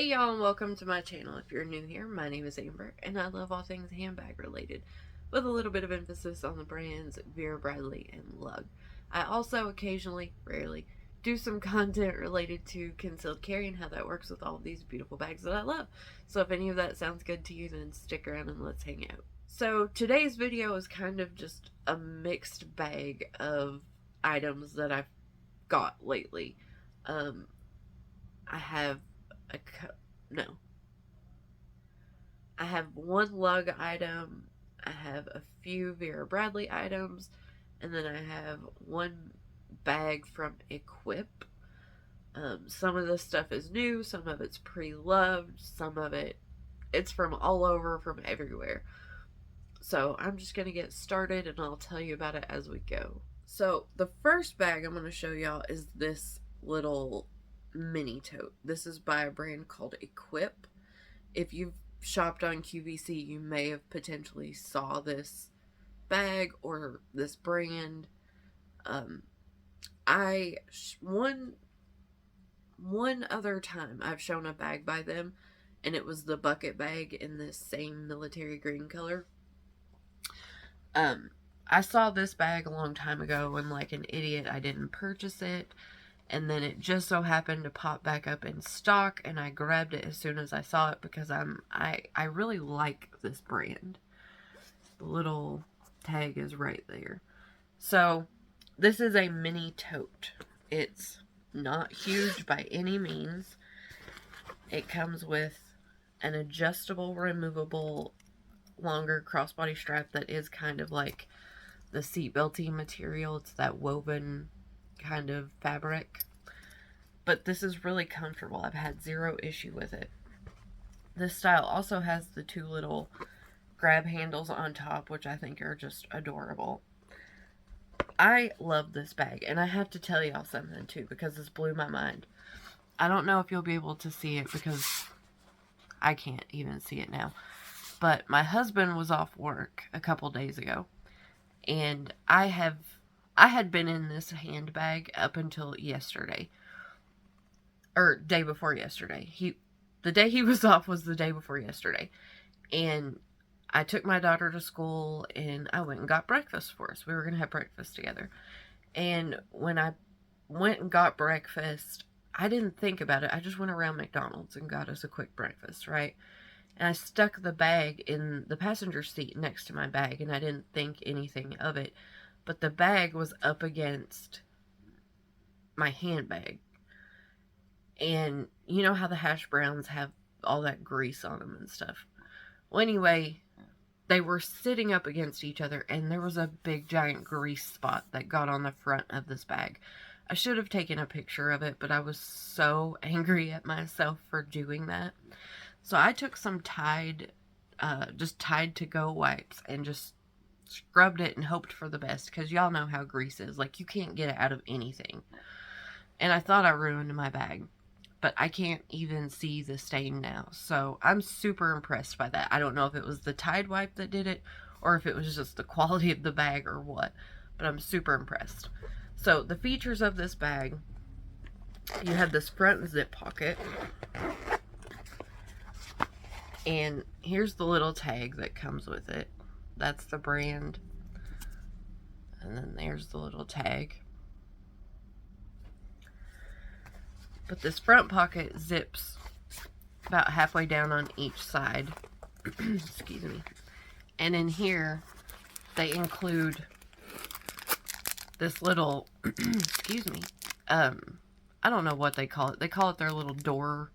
Hey y'all, and welcome to my channel. If you're new here, my name is Amber and I love all things handbag related, with a little bit of emphasis on the brands Vera Bradley and Lug. I also occasionally, rarely, do some content related to concealed carry and how that works with all of these beautiful bags that I love. So if any of that sounds good to you, then stick around and let's hang out. So today's video is kind of just a mixed bag of items that I've got lately. I have I have one Lug item, I have a few Vera Bradley items, and then I have one bag from IHKWIP. Some of this stuff is new, some of it's pre-loved, some of it's from all over, from everywhere. So I'm just going to get started and I'll tell you about it as we go. So the first bag I'm going to show y'all is this little mini tote. This is by a brand called IHKWIP. If you've shopped on QVC, you may have potentially saw this bag or this brand. One other time I've shown a bag by them, and it was the bucket bag in this same military green color. I saw this bag a long time ago, and like an idiot I didn't purchase it. And then it just so happened to pop back up in stock, and I grabbed it as soon as I saw it because I really like this brand. The little tag is right there. So this is a mini tote. It's not huge by any means. It comes with an adjustable, removable, longer crossbody strap that is kind of like the seatbelty material. It's that woven kind of fabric, but this is really comfortable. I've had zero issue with it. This style also has the two little grab handles on top, which I think are just adorable. I love this bag, and I have to tell y'all something too, because this blew my mind. I don't know if you'll be able to see it because I can't even see it now, but my husband was off work a couple days ago, and I had been in this handbag up until yesterday. Or day before yesterday. The day he was off was the day before yesterday. And I took my daughter to school and I went and got breakfast for us. We were going to have breakfast together. And when I went and got breakfast, I didn't think about it. I just went around McDonald's and got us a quick breakfast, right? And I stuck the bag in the passenger seat next to my bag, and I didn't think anything of it. But the bag was up against my handbag. And you know how the hash browns have all that grease on them and stuff. Well, anyway, they were sitting up against each other, and there was a big giant grease spot that got on the front of this bag. I should have taken a picture of it, but I was so angry at myself for doing that. So I took some just Tide to go wipes and just scrubbed it and hoped for the best, because y'all know how grease is. Like, you can't get it out of anything. And I thought I ruined my bag, but I can't even see the stain now. So I'm super impressed by that. I don't know if it was the Tide wipe that did it, or if it was just the quality of the bag or what, but I'm super impressed. So the features of this bag: you have this front zip pocket, and here's the little tag that comes with it. That's the brand. And then there's the little tag. But this front pocket zips about halfway down on each side. Excuse me. And in here, they include this little, excuse me, I don't know what they call it. They call it their little door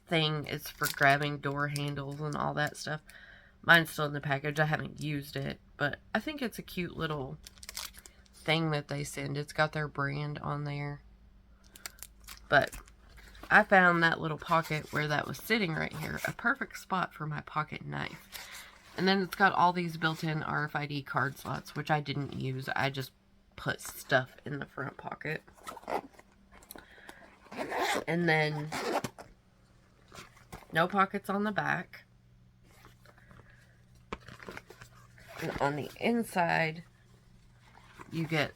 thing. It's for grabbing door handles and all that stuff. Mine's still in the package. I haven't used it, but I think it's a cute little thing that they send. It's got their brand on there. But I found that little pocket where that was sitting right here a perfect spot for my pocket knife. And then it's got all these built-in RFID card slots, which I didn't use. I just put stuff in the front pocket. And then no pockets on the back. And on the inside, you get,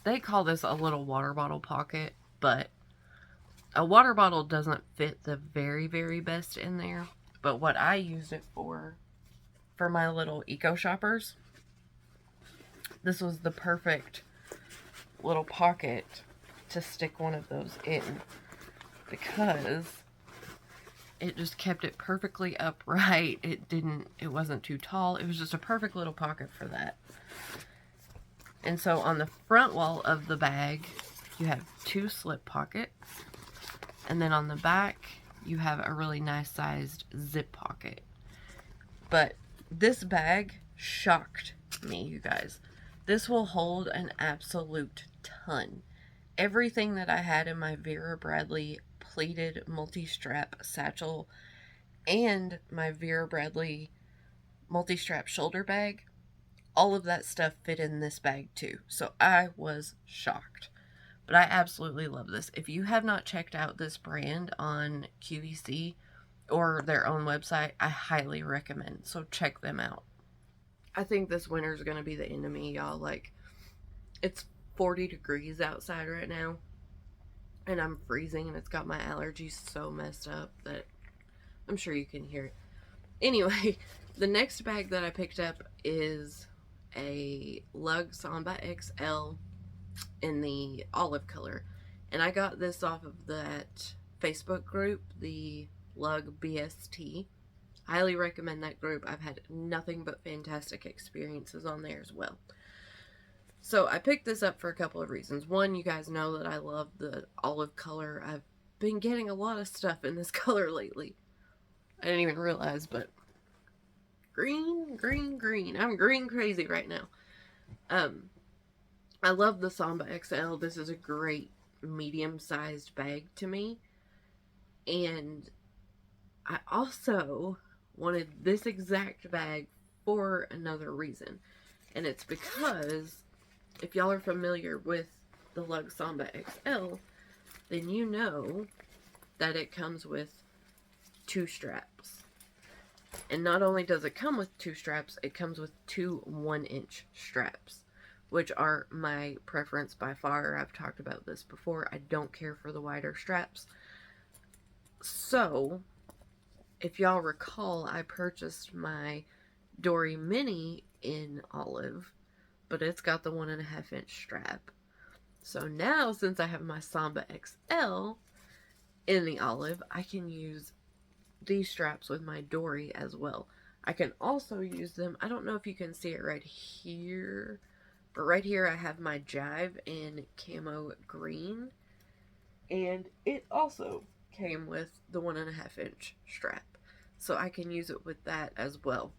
they call this a little water bottle pocket, but A water bottle doesn't fit the very, very best in there, but what I used it for my little eco shoppers, this was the perfect little pocket to stick one of those in, because it just kept it perfectly upright. It wasn't too tall. It was just a perfect little pocket for that. And so on the front wall of the bag, you have 2 slip pockets. And then on the back, you have a really nice sized zip pocket. But this bag shocked me, you guys. This will hold an absolute ton. Everything that I had in my Vera Bradley pleated multi-strap satchel and my Vera Bradley multi-strap shoulder bag, all of that stuff fit in this bag too. So I was shocked. But I absolutely love this. If you have not checked out this brand on QVC or their own website, I highly recommend. So check them out. I think this winter is going to be the end of me, y'all. Like, it's 40 degrees outside right now. And I'm freezing, and it's got my allergies so messed up that I'm sure you can hear it. Anyway, the next bag that I picked up is a Lug Samba XL in the olive color, and I got this off of that Facebook group, the Lug BST. Highly recommend that group. I've had nothing but fantastic experiences on there as well. So I picked this up for a couple of reasons. One, you guys know that I love the olive color. I've been getting a lot of stuff in this color lately. I didn't even realize, but green, green, green. I'm green crazy right now. I love the Samba XL. This is a great medium-sized bag to me. And I also wanted this exact bag for another reason. And it's because, if y'all are familiar with the Lug Samba XL, then you know that it comes with 2 straps. And not only does it come with 2 straps, it comes with 2 1-inch straps, which are my preference by far. I've talked about this before. I don't care for the wider straps. So, if y'all recall, I purchased my Dory Mini in olive, but it's got the 1.5-inch strap. So now, since I have my Samba XL in the olive, I can use these straps with my Dory as well. I can also use them, I don't know if you can see it right here, but right here I have my Jive in camo green, and it also came with the 1.5-inch strap. So I can use it with that as well.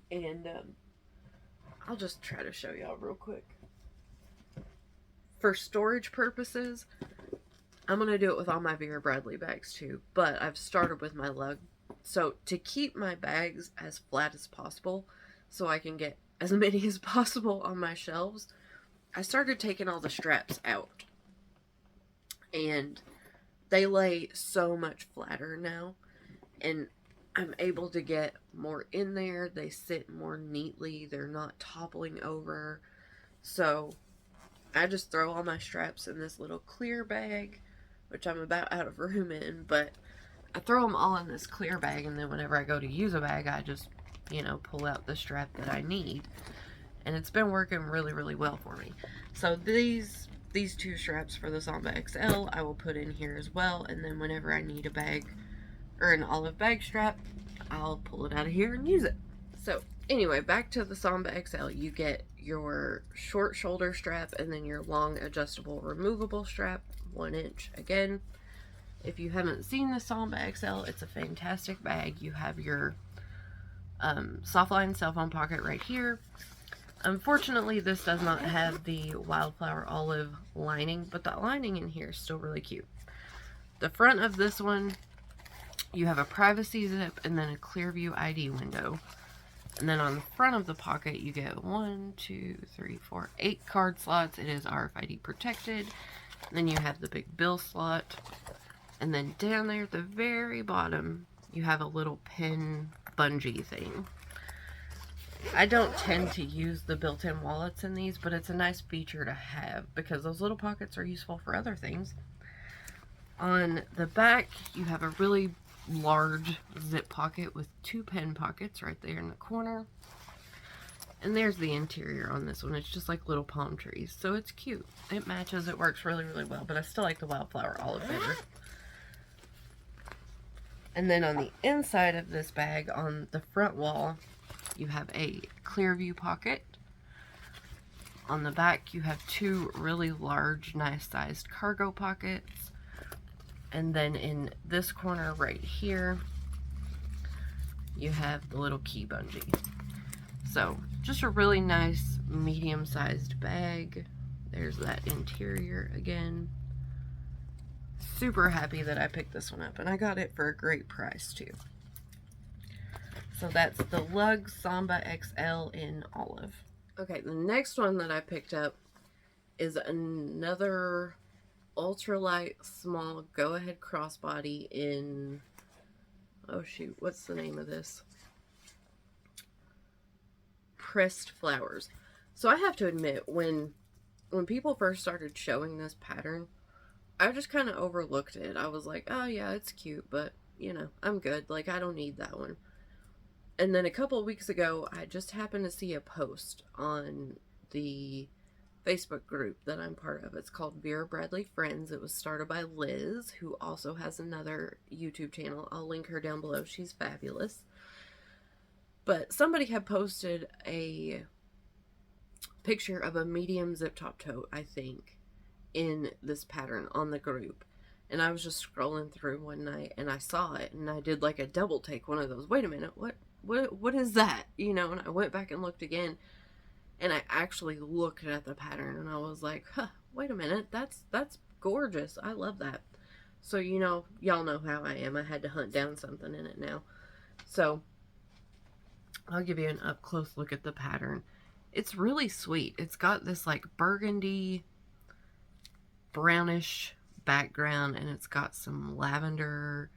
And I'll just try to show y'all real quick. For storage purposes, I'm going to do it with all my Vera Bradley bags too, but I've started with my Lug. So to keep my bags as flat as possible, so I can get as many as possible on my shelves, I started taking all the straps out. And they lay so much flatter now, and I'm able to get more in there. They sit more neatly. They're not toppling over. So I just throw all my straps in this little clear bag, which I'm about out of room in, but I throw them all in this clear bag, and then whenever I go to use a bag, I just, you know, pull out the strap that I need. And it's been working really, really well for me. So these 2 straps for the Samba XL, I will put in here as well, and then whenever I need a bag, or an olive bag strap, I'll pull it out of here and use it. So anyway, back to the Samba XL. You get your short shoulder strap and then your long adjustable removable strap, 1 inch. Again, if you haven't seen the Samba XL, it's a fantastic bag. You have your softline cell phone pocket right here. Unfortunately, this does not have the wildflower olive lining, but that lining in here is still really cute. The front of this one, you have a privacy zip and then a clear view ID window. And then on the front of the pocket, you get 8 card slots. It is RFID protected. And then you have the big bill slot. And then down there at the very bottom, you have a little pin bungee thing. I don't tend to use the built-in wallets in these, but it's a nice feature to have because those little pockets are useful for other things. On the back, you have a really large zip pocket with 2 pen pockets right there in the corner. And there's the interior on this one. It's just like little palm trees. So it's cute. It matches. It works really, really well. But I still like the wildflower olive better. And then on the inside of this bag, on the front wall, you have a clear view pocket. On the back, you have 2 really large, nice sized cargo pockets. And then in this corner right here, you have the little key bungee. So, just a really nice medium-sized bag. There's that interior again. Super happy that I picked this one up, and I got it for a great price too. So that's the Lug Samba XL in olive. Okay, the next one that I picked up is another ultralight small go-ahead crossbody in, oh shoot, what's the name of this? Pressed flowers. So I have to admit, when people first started showing this pattern, I just kind of overlooked it. I was like, oh yeah, it's cute, but you know, I'm good. Like, I don't need that one. And then a couple of weeks ago, I just happened to see a post on the Facebook group that I'm part of. It's called Vera Bradley Friends. It was started by Liz, who also has another YouTube channel. I'll link her down below. She's fabulous. But somebody had posted a picture of a medium zip top tote, I think, in this pattern on the group. And I was just scrolling through one night and I saw it and I did like a double take, one of those, wait a minute, what is that? You know, and I went back and looked again and I actually looked at the pattern and I was like, huh, wait a minute, that's gorgeous. I love that. So, you know, y'all know how I am. I had to hunt down something in it now. So I'll give you an up close look at the pattern. It's really sweet. It's got this like burgundy brownish background and it's got some lavender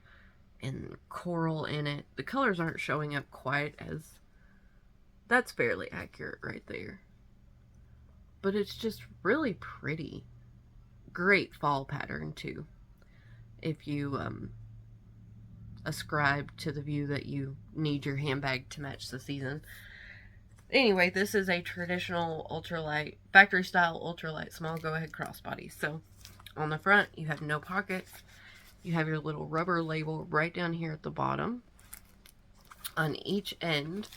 and coral in it. The colors aren't showing up quite as, that's fairly accurate right there, but it's just really pretty. Great fall pattern too, if you ascribe to the view that you need your handbag to match the season. Anyway, this is a traditional ultralight, factory style ultralight small go-ahead crossbody. So on the front, you have no pockets. You have your little rubber label right down here at the bottom. On each end,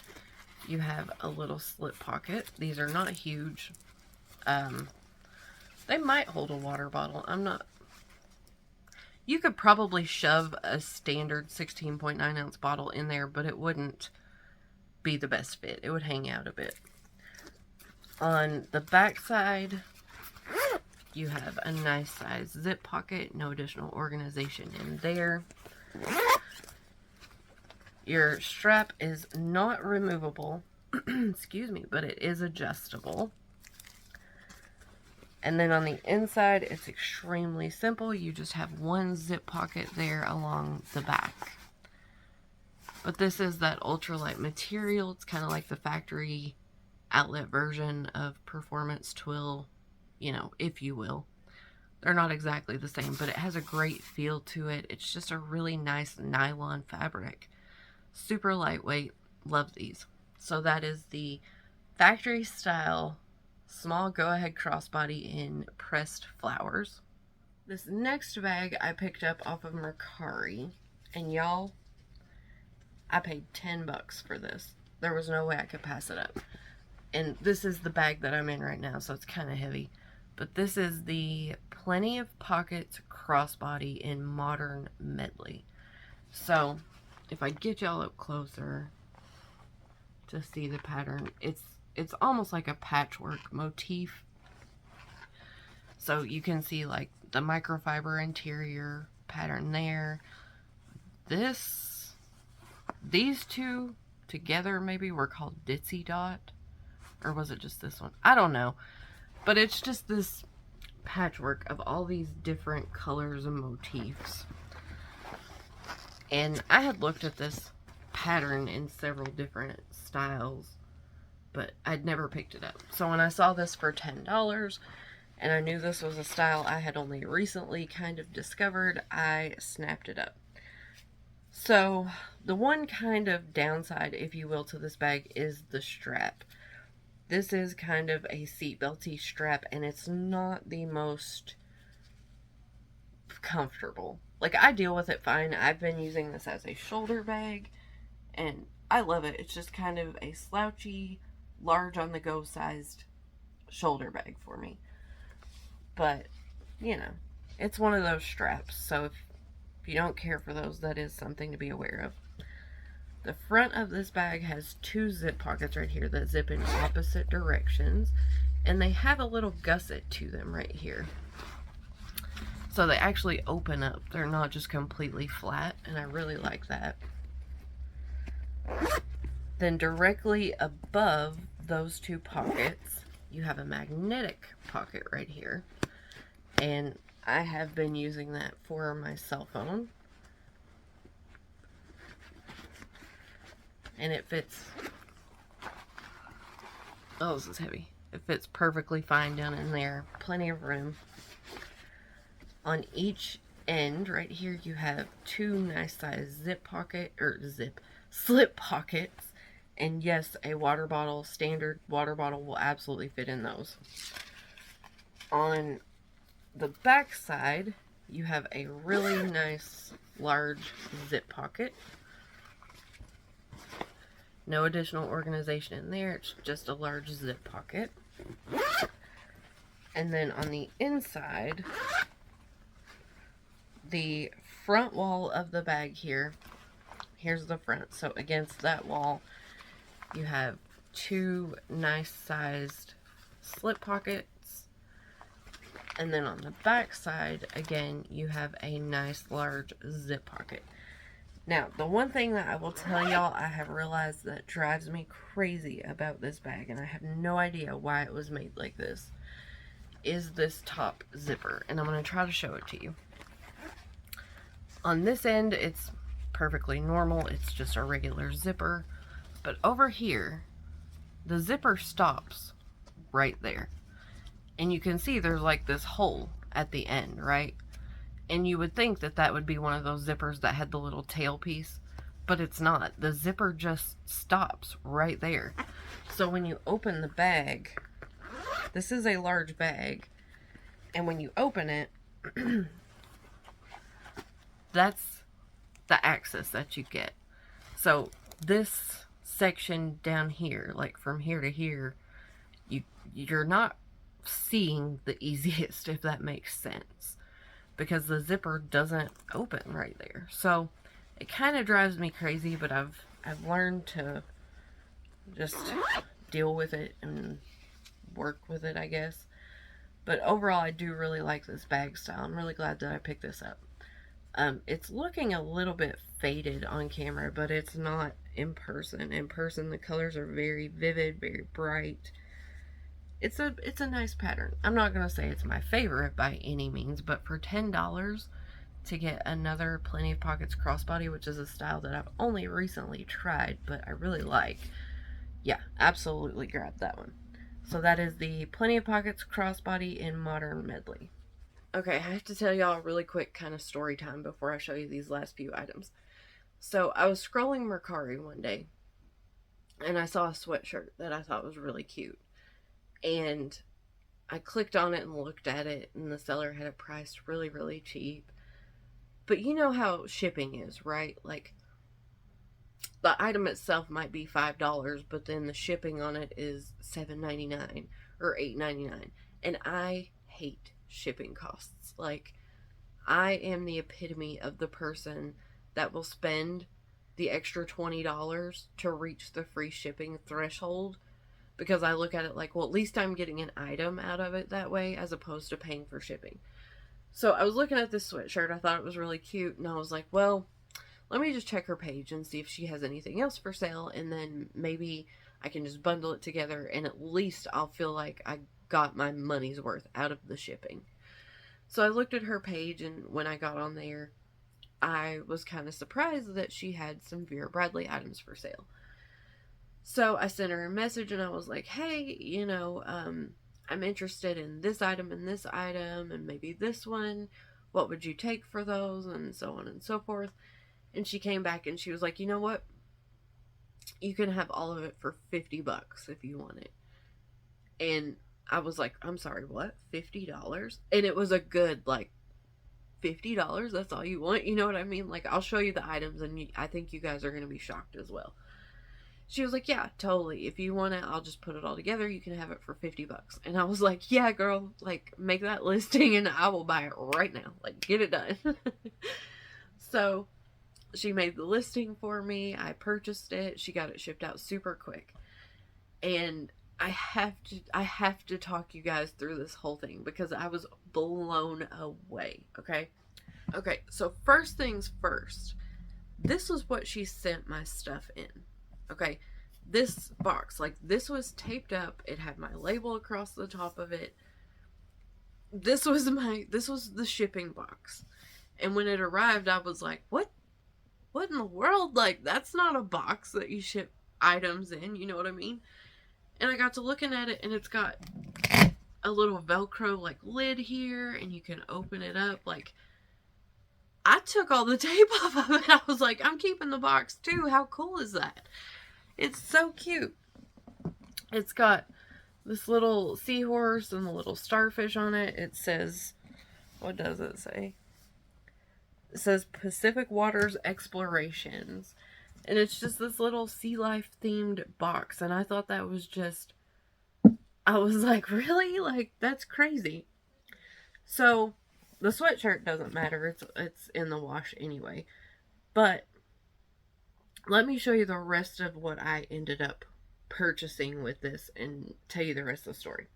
you have a little slip pocket. These are not huge. They might hold a water bottle. I'm not... You could probably shove a standard 16.9 ounce bottle in there, but it wouldn't be the best fit. It would hang out a bit. On the back side, you have a nice size zip pocket, no additional organization in there. Your strap is not removable, excuse me, but it is adjustable. And then on the inside, it's extremely simple. You just have one zip pocket there along the back. But this is that ultralight material. It's kind of like the factory outlet version of Performance Twill, you know, if you will. They're not exactly the same, but it has a great feel to it. It's just a really nice nylon fabric. Super lightweight. Love these. So that is the factory style small go-ahead crossbody in pressed flowers. This next bag I picked up off of Mercari, and y'all, I paid 10 bucks for this. There was no way I could pass it up. And this is the bag that I'm in right now, so it's kind of heavy. But this is the Plenty of Pockets crossbody in modern medley. So if I get y'all up closer to see the pattern, it's almost like a patchwork motif. So you can see like the microfiber interior pattern there. These two together maybe were called Ditzy Dot. Or was it just this one? I don't know. But it's just this patchwork of all these different colors and motifs. And I had looked at this pattern in several different styles, but I'd never picked it up. So when I saw this for $10, and I knew this was a style I had only recently kind of discovered. I snapped it up. So the one kind of downside, if you will, to this bag is the strap. This is kind of a seatbelty strap, and it's not the most comfortable. Like, I deal with it fine. I've been using this as a shoulder bag, and I love it. It's just kind of a slouchy, large on the go sized shoulder bag for me. But, you know, it's one of those straps. So if you don't care for those, that is something to be aware of. The front of this bag has 2 zip pockets right here that zip in opposite directions. And they have a little gusset to them right here. So they actually open up. They're not just completely flat. And I really like that. Then directly above those 2 pockets, you have a magnetic pocket right here. And I have been using that for my cell phone. And it fits. Oh, this is heavy. It fits perfectly fine down in there. Plenty of room. On each end right here, you have 2 nice size slip pockets. And yes, a water bottle, standard water bottle, will absolutely fit in those. On the back side, you have a really nice large zip pocket. No additional organization in there. It's just a large zip pocket. And then on the inside, the front wall of the bag here, here's the front. So against that wall, you have 2 nice sized slip pockets. And then on the back side, again, you have a nice large zip pocket. Now, the one thing that I will tell y'all I have realized that drives me crazy about this bag, and I have no idea why it was made like this, is this top zipper. And I'm going to try to show it to you. On this end, it's perfectly normal. It's just a regular zipper. But over here, the zipper stops right there. And you can see there's like this hole at the end, right? And you would think that that would be one of those zippers that had the little tail piece, but it's not. The zipper just stops right there. So when you open the bag, this is a large bag, and when you open it, that's the access that you get. So this section down here, like from here to here, you're not seeing the easiest, if that makes sense, because the zipper doesn't open right there. So it kind of drives me crazy, but I've learned to just deal with it and work with it, I guess. But overall, I do really like this bag style. I'm really glad that I picked this up. It's looking a little bit faded on camera, but it's not in person. In person, the colors are very vivid, very bright. It's a nice pattern. I'm not going to say it's my favorite by any means, but for $10 to get another Plenty of Pockets crossbody, which is a style that I've only recently tried, but I really like, yeah, absolutely grab that one. So that is the Plenty of Pockets crossbody in Modern Medley. Okay, I have to tell y'all a really quick kind of story time before I show you these last few items. So I was scrolling Mercari one day, and I saw a sweatshirt that I thought was really cute. And I clicked on it and looked at it, and the seller had it priced really, really cheap. But you know how shipping is, right? Like, the item itself might be $5, but then the shipping on it is $7.99 or $8.99. And I hate shipping costs. Like, I am the epitome of the person that will spend the extra $20 to reach the free shipping threshold, because I look at it like, well, at least I'm getting an item out of it that way, as opposed to paying for shipping. So I was looking at this sweatshirt. I thought it was really cute, and I was like, well, let me just check her page and see if she has anything else for sale, and then maybe I can just bundle it together, and at least I'll feel like I got my money's worth out of the shipping. So I looked at her page, and when I got on there, I was kind of surprised that she had some Vera Bradley items for sale. So I sent her a message, and I was like, hey, I'm interested in this item and maybe this one. What would you take for those? And so on and so forth. And she came back and she was like, you know what? You can have all of it for $50 if you want it. And I was like, I'm sorry, what? $50? And it was a good, like, $50? That's all you want? You know what I mean? Like, I'll show you the items, and I think you guys are going to be shocked as well. She was like, yeah, totally. If you want it, I'll just put it all together. You can have it for $50. And I was like, yeah, girl, like, make that listing and I will buy it right now. Like, get it done. So she made the listing for me. I purchased it. She got it shipped out super quick. And I have to talk you guys through this whole thing because I was blown away. Okay. So first things first, this was what she sent my stuff in. Okay. This box, like, this was taped up. It had my label across the top of it. This was the shipping box. And when it arrived, I was like, what in the world? Like, that's not a box that you ship items in. You know what I mean? And I got to looking at it, and it's got a little Velcro, like, lid here, and you can open it up. Like, I took all the tape off of it. I was like, I'm keeping the box, too. How cool is that? It's so cute. It's got this little seahorse and the little starfish on it. It says, what does it say? It says Pacific Waters Explorations. And it's just this little sea life themed box. And I thought that was just, I was like, really? Like, that's crazy. So, the sweatshirt doesn't matter. It's in the wash anyway. But, let me show you the rest of what I ended up purchasing with this and tell you the rest of the story.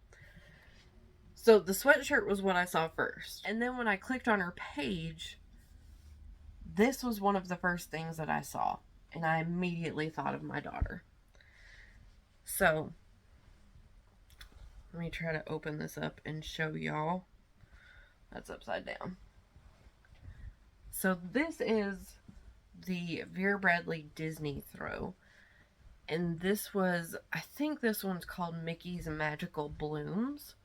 So, the sweatshirt was what I saw first. And then when I clicked on her page, this was one of the first things that I saw. And I immediately thought of my daughter. So, let me try to open this up and show y'all. That's upside down. So, this is the Vera Bradley Disney throw. And this was, I think this one's called Mickey's Magical Blooms.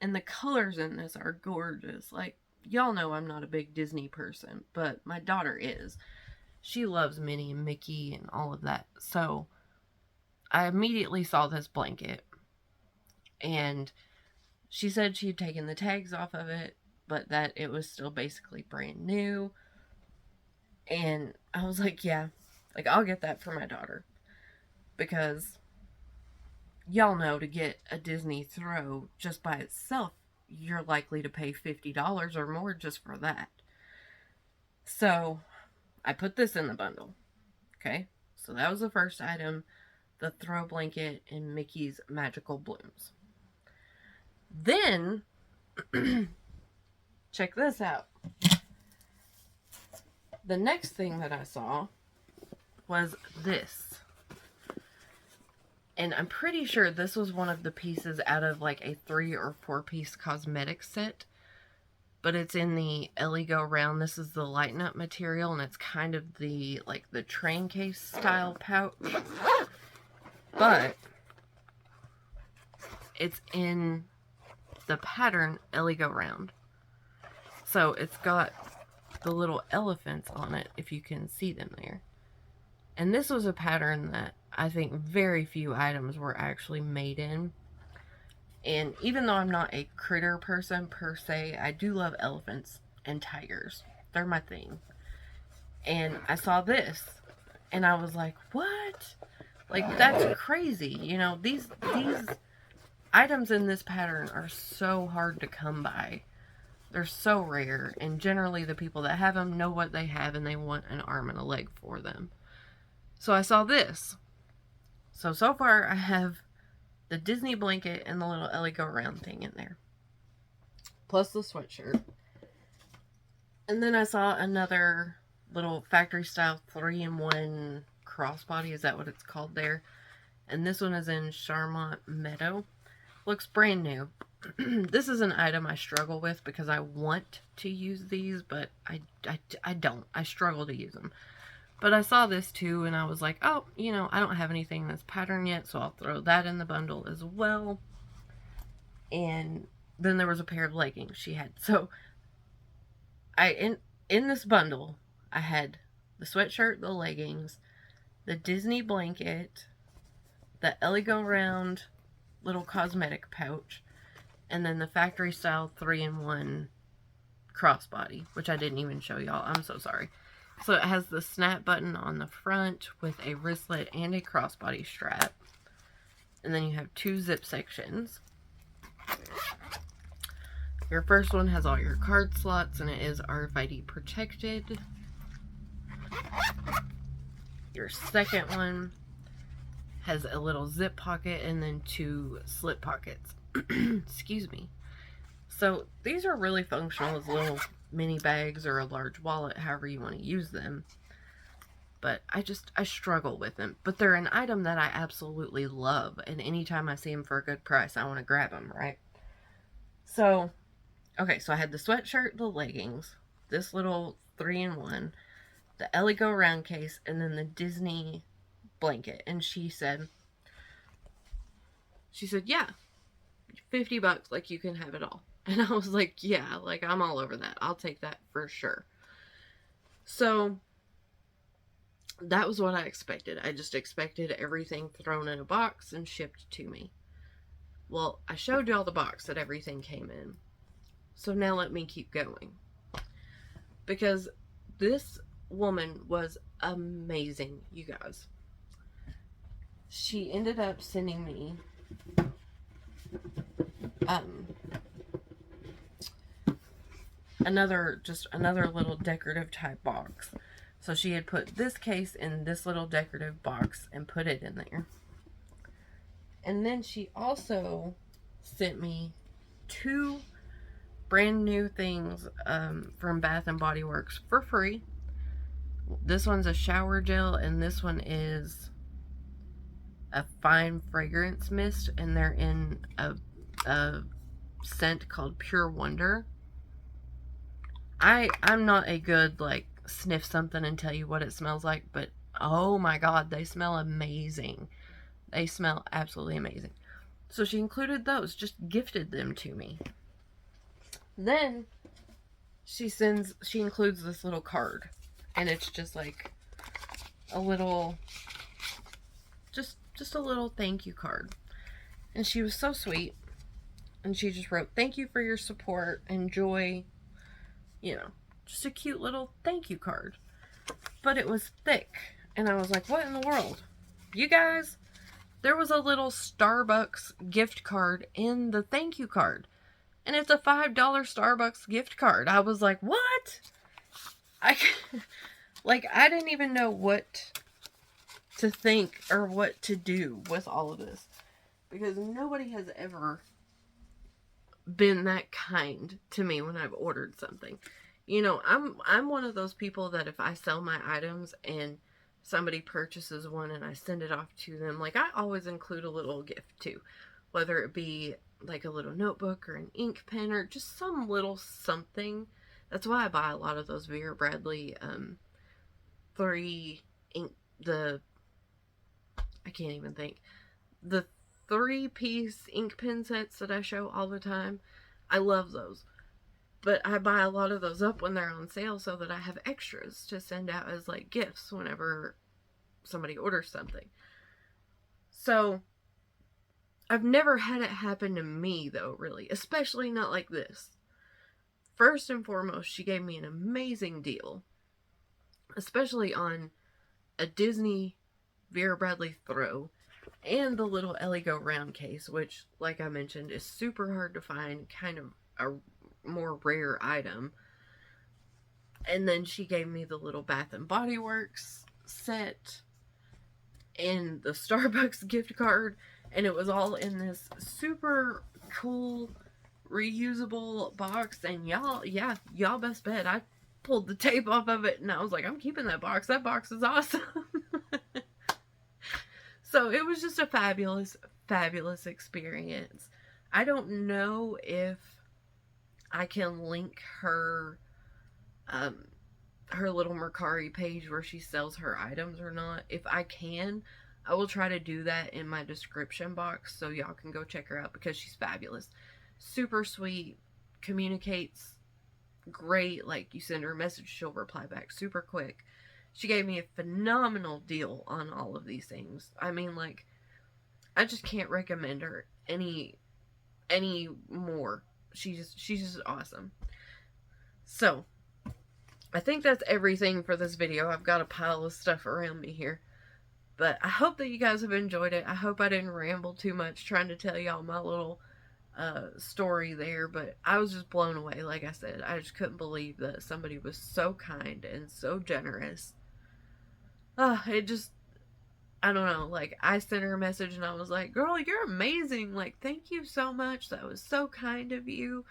And the colors in this are gorgeous. Like, y'all know I'm not a big Disney person, but my daughter is. She loves Minnie and Mickey and all of that. So, I immediately saw this blanket. And she said she had taken the tags off of it, but that it was still basically brand new. And I was like, yeah, like, I'll get that for my daughter. Because y'all know to get a Disney throw just by itself, you're likely to pay $50 or more just for that. So, I put this in the bundle. Okay? So that was the first item. The throw blanket in Mickey's Magical Blooms. Then, check this out. The next thing that I saw was this. And I'm pretty sure this was one of the pieces out of like a 3 or 4 piece cosmetic set. But it's in the Ellie Go Round. This is the Lighten Up material, and it's kind of the, like, the train case style pouch. But it's in the pattern Ellie Go Round. So it's got the little elephants on it, if you can see them there. And this was a pattern that I think very few items were actually made in. And even though I'm not a critter person per se, I do love elephants and tigers. They're my thing. And I saw this, and I was like, what? Like, that's crazy. You know, these items in this pattern are so hard to come by. They're so rare, and generally the people that have them know what they have, and they want an arm and a leg for them. So I saw this. So far I have the Disney blanket and the little Ellie Go Round thing in there. Plus the sweatshirt. And then I saw another little factory style 3-in-1 crossbody. Is that what it's called there? And this one is in Charmont Meadow. Looks brand new. This is an item I struggle with because I want to use these, but I don't. I struggle to use them. But I saw this too, and I was like, oh, you know, I don't have anything in this pattern yet, so I'll throw that in the bundle as well. And then there was a pair of leggings she had. So in this bundle, I had the sweatshirt, the leggings, the Disney blanket, the Ellie Go Round little cosmetic pouch, and then the factory style 3-in-1 crossbody, which I didn't even show y'all. I'm so sorry. So it has the snap button on the front with a wristlet and a crossbody strap. And then you have 2 zip sections. Your first one has all your card slots and it is RFID protected. Your second one has a little zip pocket and then 2 slip pockets. Excuse me. So these are really functional as little mini bags or a large wallet, however you want to use them. But I struggle with them. But they're an item that I absolutely love. And anytime I see them for a good price, I want to grab them, right? So, okay, so I had the sweatshirt, the leggings, this little 3-in-1, the Ellie Go Round case, and then the Disney blanket. And she said, yeah, $50, like, you can have it all. And I was like, yeah, like, I'm all over that. I'll take that for sure. So that was what I expected. I just expected everything thrown in a box and shipped to me. Well, I showed y'all the box that everything came in. So now let me keep going. Because this woman was amazing, you guys. She ended up sending me another little decorative type box. So she had put this case in this little decorative box and put it in there. And then she also sent me 2 brand new things from Bath and Body Works for free. This one's a shower gel and this one is a fine fragrance mist, and they're in a scent called Pure Wonder. I'm not a good, like, sniff something and tell you what it smells like, but oh my god, they smell amazing. They smell absolutely amazing. So she included those, just gifted them to me. Then she includes this little card, and it's just like a little, just a little thank you card. And she was so sweet, and she just wrote, thank you for your support, enjoy, you know, just a cute little thank you card. But it was thick, and I was like, what in the world? You guys, there was a little Starbucks gift card in the thank you card. And it's a $5 Starbucks gift card. I was like, what? I didn't even know what to think or what to do with all of this. Because nobody has ever been that kind to me when I've ordered something. You know, I'm one of those people that if I sell my items and somebody purchases one and I send it off to them, like, I always include a little gift too. Whether it be like a little notebook or an ink pen or just some little something. That's why I buy a lot of those Vera Bradley I can't even think. The 3-piece ink pen sets that I show all the time. I love those. But I buy a lot of those up when they're on sale so that I have extras to send out as, like, gifts whenever somebody orders something. So I've never had it happen to me, though, really. Especially not like this. First and foremost, she gave me an amazing deal. Especially on a Disney Vera Bradley throw. And the little Ellie Go Round case, which, like I mentioned, is super hard to find. Kind of a more rare item. And then she gave me the little Bath and Body Works set. And the Starbucks gift card. And it was all in this super cool, reusable box. And y'all best bet I pulled the tape off of it. And I was like, I'm keeping that box. That box is awesome. So it was just a fabulous, fabulous experience. I don't know if I can link her her little Mercari page where she sells her items or not. If I can, I will try to do that in my description box so y'all can go check her out because she's fabulous. Super sweet, communicates great. Like, you send her a message, she'll reply back super quick. She gave me a phenomenal deal on all of these things. I mean, like, I just can't recommend her any more. She's just awesome. So, I think that's everything for this video. I've got a pile of stuff around me here. But I hope that you guys have enjoyed it. I hope I didn't ramble too much trying to tell y'all my little story there. But I was just blown away, like I said. I just couldn't believe that somebody was so kind and so generous. It just, I don't know. Like, I sent her a message and I was like, girl, you're amazing. Like, thank you so much. That was so kind of you.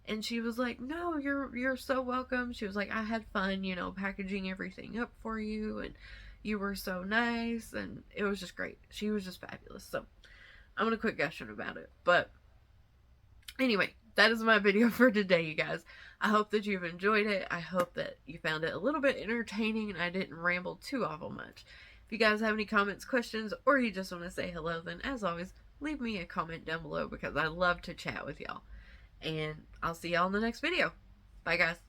And she was like, no, you're so welcome. She was like, I had fun, you know, packaging everything up for you, and you were so nice, and it was just great. She was just fabulous. So I'm gonna quit gushing about it. But anyway, that is my video for today, you guys. I hope that you've enjoyed it. I hope that you found it a little bit entertaining and I didn't ramble too awful much. If you guys have any comments, questions, or you just want to say hello, then as always, leave me a comment down below because I love to chat with y'all. And I'll see y'all in the next video. Bye, guys.